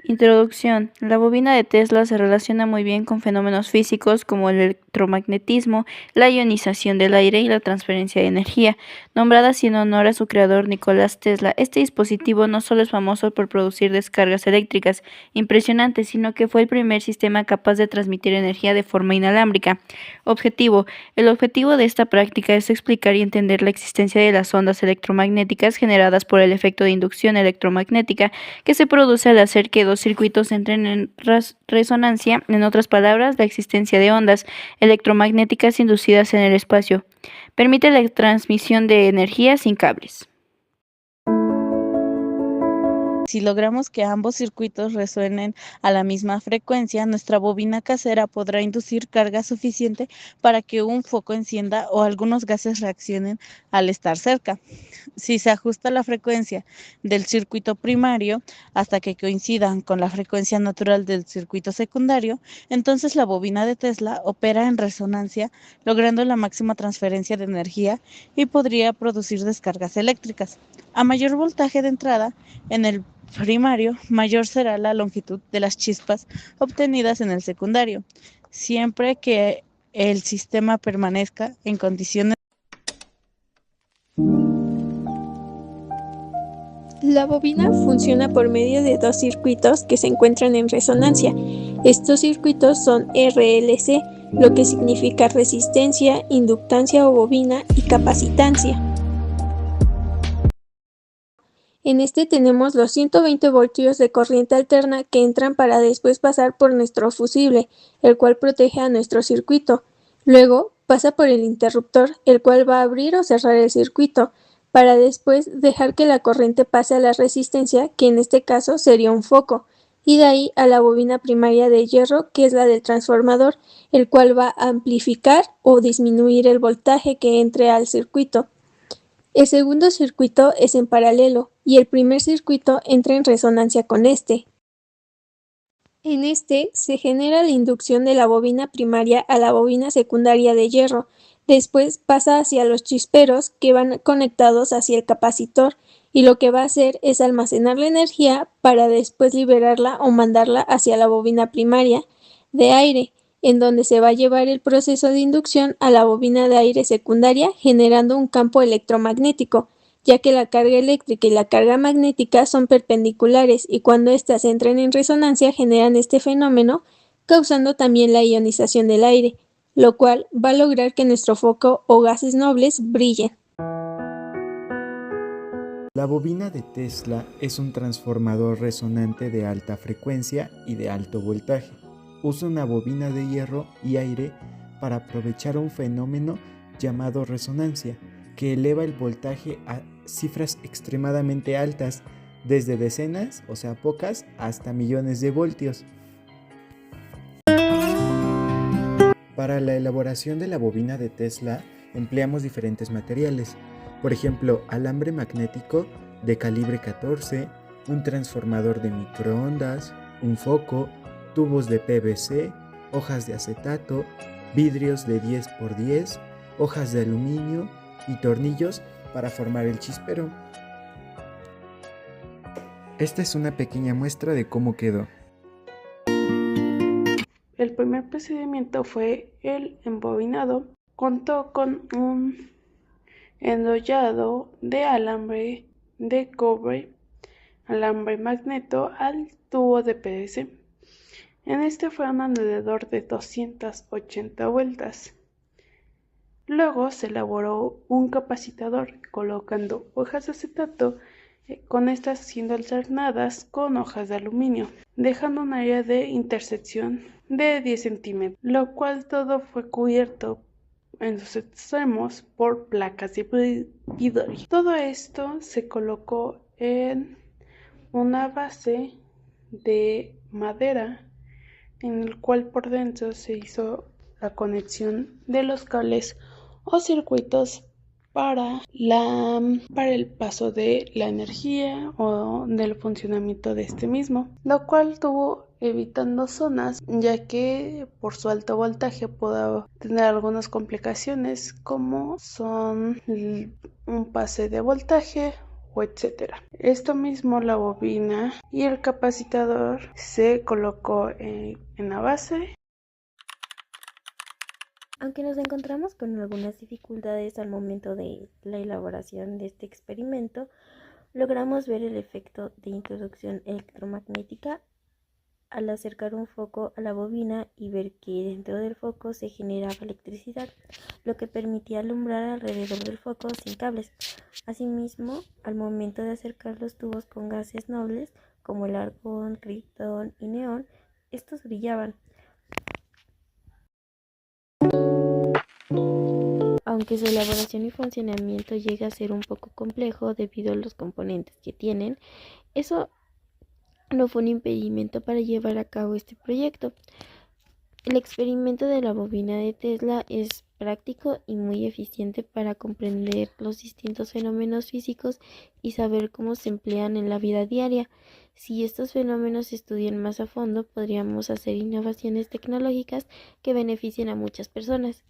Introducción. La bobina de Tesla se relaciona muy bien con fenómenos físicos como el electromagnetismo, la ionización del aire y la transferencia de energía. Nombrada así en honor a su creador Nicolás Tesla, este dispositivo no solo es famoso por producir descargas eléctricas impresionantes, sino que fue el primer sistema capaz de transmitir energía de forma inalámbrica. Objetivo. El objetivo de esta práctica es explicar y entender la existencia de las ondas electromagnéticas generadas por el efecto de inducción electromagnética que se produce al hacer que dos circuitos entren en resonancia, en otras palabras, la existencia de ondas electromagnéticas inducidas en el espacio. Permite la transmisión de energía sin cables. Si logramos que ambos circuitos resuenen a la misma frecuencia, nuestra bobina casera podrá inducir carga suficiente para que un foco encienda o algunos gases reaccionen al estar cerca. Si se ajusta la frecuencia del circuito primario hasta que coincidan con la frecuencia natural del circuito secundario, entonces la bobina de Tesla opera en resonancia, logrando la máxima transferencia de energía y podría producir descargas eléctricas. A mayor voltaje de entrada en el primario, mayor será la longitud de las chispas obtenidas en el secundario, siempre que el sistema permanezca en condiciones. La bobina funciona por medio de dos circuitos que se encuentran en resonancia. Estos circuitos son RLC, lo que significa resistencia, inductancia o bobina y capacitancia. En este tenemos los 120 voltios de corriente alterna que entran para después pasar por nuestro fusible, el cual protege a nuestro circuito. Luego pasa por el interruptor, el cual va a abrir o cerrar el circuito, para después dejar que la corriente pase a la resistencia, que en este caso sería un foco, y de ahí a la bobina primaria de hierro, que es la del transformador, el cual va a amplificar o disminuir el voltaje que entre al circuito. El segundo circuito es en paralelo y el primer circuito entra en resonancia con este. En este se genera la inducción de la bobina primaria a la bobina secundaria de hierro, después pasa hacia los chisperos que van conectados hacia el capacitor y lo que va a hacer es almacenar la energía para después liberarla o mandarla hacia la bobina primaria de aire, en donde se va a llevar el proceso de inducción a la bobina de aire secundaria generando un campo electromagnético, ya que la carga eléctrica y la carga magnética son perpendiculares y cuando éstas entran en resonancia generan este fenómeno, causando también la ionización del aire, lo cual va a lograr que nuestro foco o gases nobles brillen. La bobina de Tesla es un transformador resonante de alta frecuencia y de alto voltaje. Usa una bobina de hierro y aire para aprovechar un fenómeno llamado resonancia, que eleva el voltaje a cifras extremadamente altas, desde decenas, o sea pocas, hasta millones de voltios. Para la elaboración de la bobina de Tesla empleamos diferentes materiales, por ejemplo, alambre magnético de calibre 14, un transformador de microondas, un foco, tubos de PVC, hojas de acetato, vidrios de 10x10, hojas de aluminio y tornillos para formar el chispero. Esta es una pequeña muestra de cómo quedó. El primer procedimiento fue el embobinado. Contó con un enrollado de alambre de cobre, alambre magneto al tubo de PVC. En este fueron alrededor de 280 vueltas. Luego se elaboró un capacitador colocando hojas de acetato, con estas siendo alternadas con hojas de aluminio, dejando un área de intersección de 10 centímetros, lo cual todo fue cubierto en sus extremos por placas de vidrio. Todo esto se colocó en una base de madera en el cual por dentro se hizo la conexión de los cables o circuitos para el paso de la energía o del funcionamiento de este mismo, lo cual tuvo evitando zonas, ya que por su alto voltaje pudo tener algunas complicaciones como son un pase de voltaje o etcétera. Esto mismo, la bobina y el capacitor se colocó en la base. Aunque nos encontramos con algunas dificultades al momento de la elaboración de este experimento, logramos ver el efecto de introducción electromagnética al acercar un foco a la bobina y ver que dentro del foco se generaba electricidad, lo que permitía alumbrar alrededor del foco sin cables. Asimismo, al momento de acercar los tubos con gases nobles como el argón, criptón y neón, estos brillaban. Aunque su elaboración y funcionamiento llega a ser un poco complejo debido a los componentes que tienen, eso no fue un impedimento para llevar a cabo este proyecto. El experimento de la bobina de Tesla es práctico y muy eficiente para comprender los distintos fenómenos físicos y saber cómo se emplean en la vida diaria. Si estos fenómenos se estudian más a fondo, podríamos hacer innovaciones tecnológicas que beneficien a muchas personas.